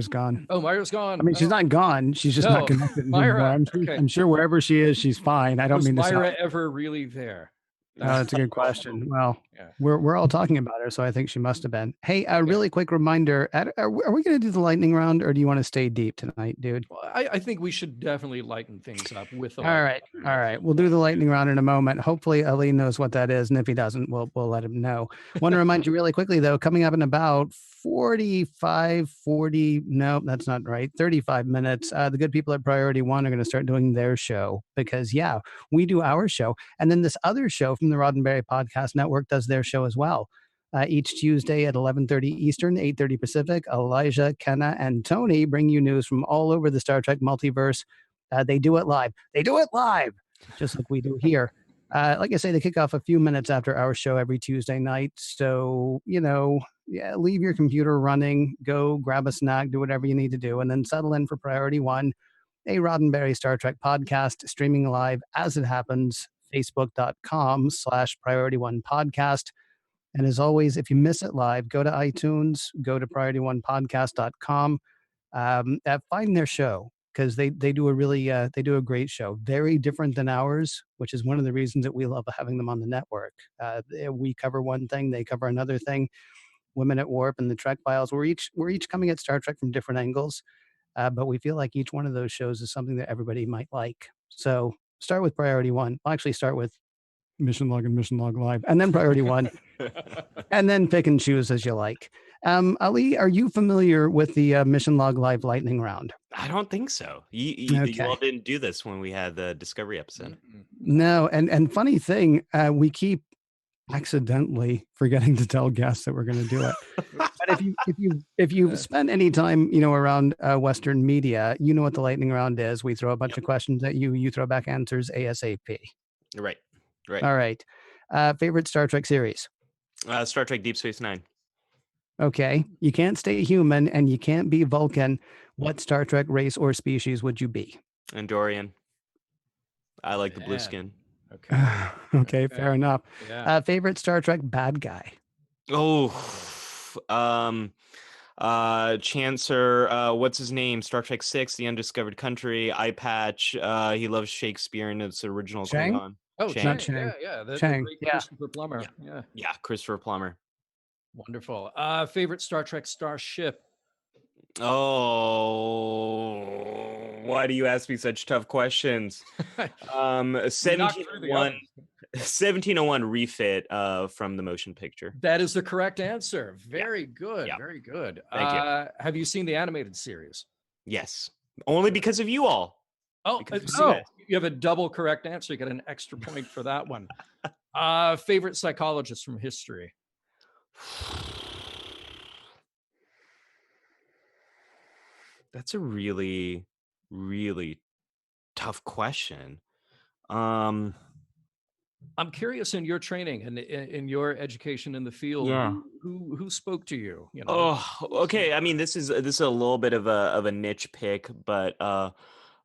gone. Oh, Myra's gone. I mean, she's Oh, not gone. She's just not no, connected anymore. Myra. I'm Okay. sure wherever she is, she's fine. I don't Was mean to sound. Myra ever really there? That's a good question. Well, Yeah. we're all talking about her, so I think she must have been. Hey, a Yeah. really quick reminder: are we going to do the lightning round, or do you want to stay deep tonight, dude? Well, I think we should definitely lighten things up with the All right, all right. We'll do the lightning round in a moment. Hopefully, Ali knows what that is, and if he doesn't, we'll let him know. Want to remind you really quickly, though, coming up in about 40, no, that's not right, 35 minutes, the good people at Priority One are going to start doing their show because, yeah, we do our show. And then this other show from the Roddenberry Podcast Network does their show as well. Each Tuesday at 11:30 Eastern, 8:30 Pacific, Elijah, Kenna, and Tony bring you news from all over the Star Trek multiverse. They do it live. They do it live, just like we do here. Like I say, they kick off a few minutes after our show every Tuesday night. So, yeah, leave your computer running, go grab a snack, do whatever you need to do, and then settle in for Priority One, a Roddenberry Star Trek podcast streaming live as it happens, facebook.com/Priority One podcast. And as always, if you miss it live, go to iTunes, go to PriorityOnePodcast.com, find their show because they do they do a great show, very different than ours, which is one of the reasons that we love having them on the network. We cover one thing, they cover another thing. Women at Warp and the Trek Files. We're each coming at Star Trek from different angles, but we feel like each one of those shows is something that everybody might like. So start with priority one. I'll actually start with mission log and mission log live, and then priority one, and then pick and choose as you like. Ali, are you familiar with the mission log live lightning round? I don't think so. You Okay. all didn't do this when we had the Discovery episode. No, and funny thing, we keep accidentally forgetting to tell guests that we're going to do it. But if you've spent any time, around Western media, you know what the lightning round is. We throw a bunch of questions at you. You throw back answers ASAP. Right. All right. Favorite Star Trek series? Star Trek Deep Space Nine. Okay. You can't stay human and you can't be Vulcan. What Star Trek race or species would you be? Andorian. I like the blue skin. Okay. Okay, fair enough. Yeah. Favorite Star Trek bad guy? Oh, Chancer, what's his name? Star Trek 6, The Undiscovered Country, Eye Patch. He loves Shakespeare and its original Chang? Klingon. Oh, Chang. Chang. Yeah. The Chang, great yeah. Christopher Plummer. Yeah. Yeah, Christopher Plummer. Wonderful. Favorite Star Trek starship? Oh, why do you ask me such tough questions? Knocked through the 1701, others. 1701 refit from the motion picture. That is the correct answer. Very good. Yeah. Very good. Thank you. Have you seen the animated series? Yes, only because of you all. Oh, Because we've so seen it. you have a double correct answer. You get an extra point for that one. Favorite psychologist from history? That's a really, really tough question. Um, I'm curious in your training and in your education in the field, Yeah. who spoke to you? Oh, okay. I mean, this is a little bit of a niche pick, but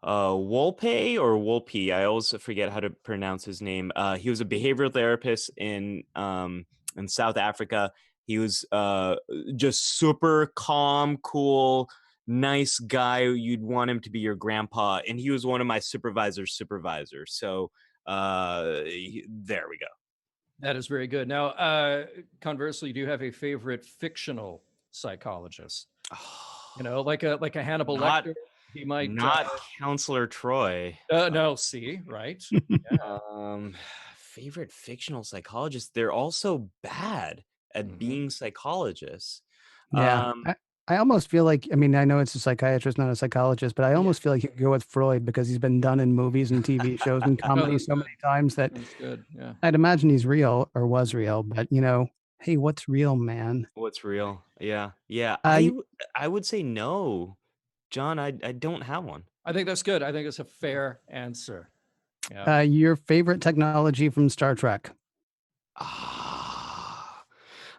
Wolpe or Wolpe, I always forget how to pronounce his name. He was a behavioral therapist in South Africa. He was just super calm, cool, nice guy. You'd want him to be your grandpa, and he was one of my supervisor's supervisors. So there we go. That is very good. Now, conversely, do you have a favorite fictional psychologist? Like a Hannibal Not- Lecter. He might Not Counselor Troy. no. See, right? Favorite fictional psychologist. They're all so bad at being psychologists. Yeah. I almost feel like, I mean, I know it's a psychiatrist, not a psychologist, but I almost feel like you could go with Freud because he's been done in movies and TV shows and comedy that's so many times that That's good. Yeah. I'd imagine he's real or was real, but hey, what's real, man? What's real? Yeah. y- I would say no, John. I don't have one. I think that's good. I think it's a fair answer. Yeah. Your favorite technology from Star Trek?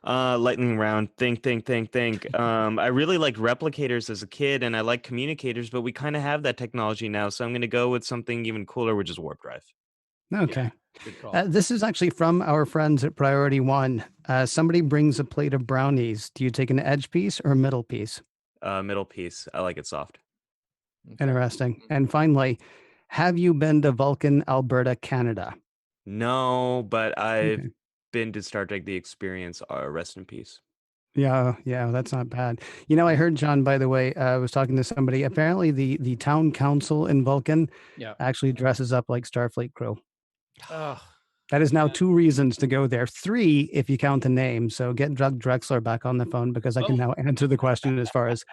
Lightning round. Think. I really liked replicators as a kid, and I like communicators, but we kind of have that technology now. So I'm going to go with something even cooler, which is warp drive. Okay. Good call. This is actually from our friends at Priority One. Somebody brings a plate of brownies. Do you take an edge piece or a middle piece? Middle piece. I like it soft. Interesting. And finally, have you been to Vulcan, Alberta, Canada? No, but I've Okay. been to Star Trek: The Experience. Rest in peace. Yeah, that's not bad. I heard, John, by the way, I was talking to somebody. Apparently, the town council in Vulcan Yeah. actually dresses up like Starfleet crew. Oh, That is now 2 reasons to go there. 3, if you count the name. So get Doug Drexler back on the phone because I can now answer the question as far as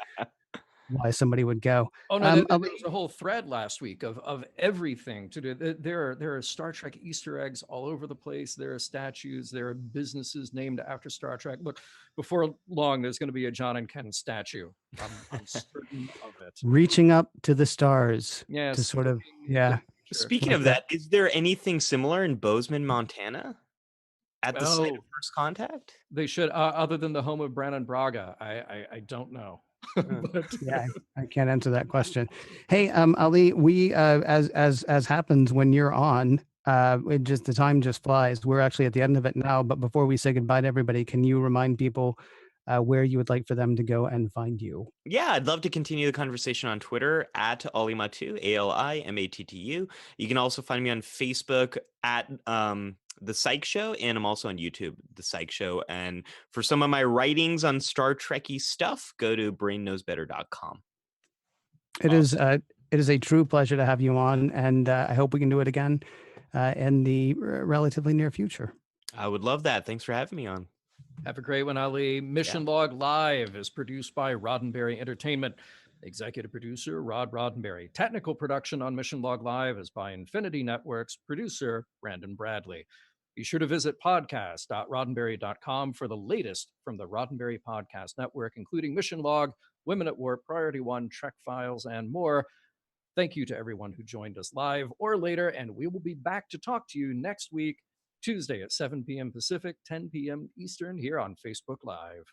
why somebody would go. no, there was a whole thread last week of everything to do. There are Star Trek Easter eggs all over the place. There are statues. There are businesses named after Star Trek. Look, before long, there's going to be a John and Ken statue. I'm certain of it. Reaching up to the stars Yes. to sort of, yeah. Speaking of that, is there anything similar in Bozeman, Montana, at the site of First Contact? They should, other than the home of Brannon Braga. I don't know. But, Yeah, I can't answer that question. Hey, Ali, we as happens when you're on, the time just flies. We're actually at the end of it now, but before we say goodbye to everybody, can you remind people where you would like for them to go and find you? Yeah, I'd love to continue the conversation on Twitter at Ali Mattu, ALIMATTU. You can also find me on Facebook at the Psych Show, and I'm also on YouTube, the Psych Show. And for some of my writings on Star Trekky stuff, go to brainknowsbetter.com. It is It is a true pleasure to have you on, and I hope we can do it again in the relatively near future. I would love that. Thanks for having me on. Have a great one, Ali. Mission Log Live is produced by Roddenberry Entertainment. Executive producer, Rod Roddenberry. Technical production on Mission Log Live is by Infinity Networks. Producer, Brandon Bradley. Be sure to visit podcast.roddenberry.com for the latest from the Roddenberry Podcast Network, including Mission Log, Women at War, Priority One, Trek Files, and more. Thank you to everyone who joined us live or later, and we will be back to talk to you next week, Tuesday at 7 p.m. Pacific, 10 p.m. Eastern, here on Facebook Live.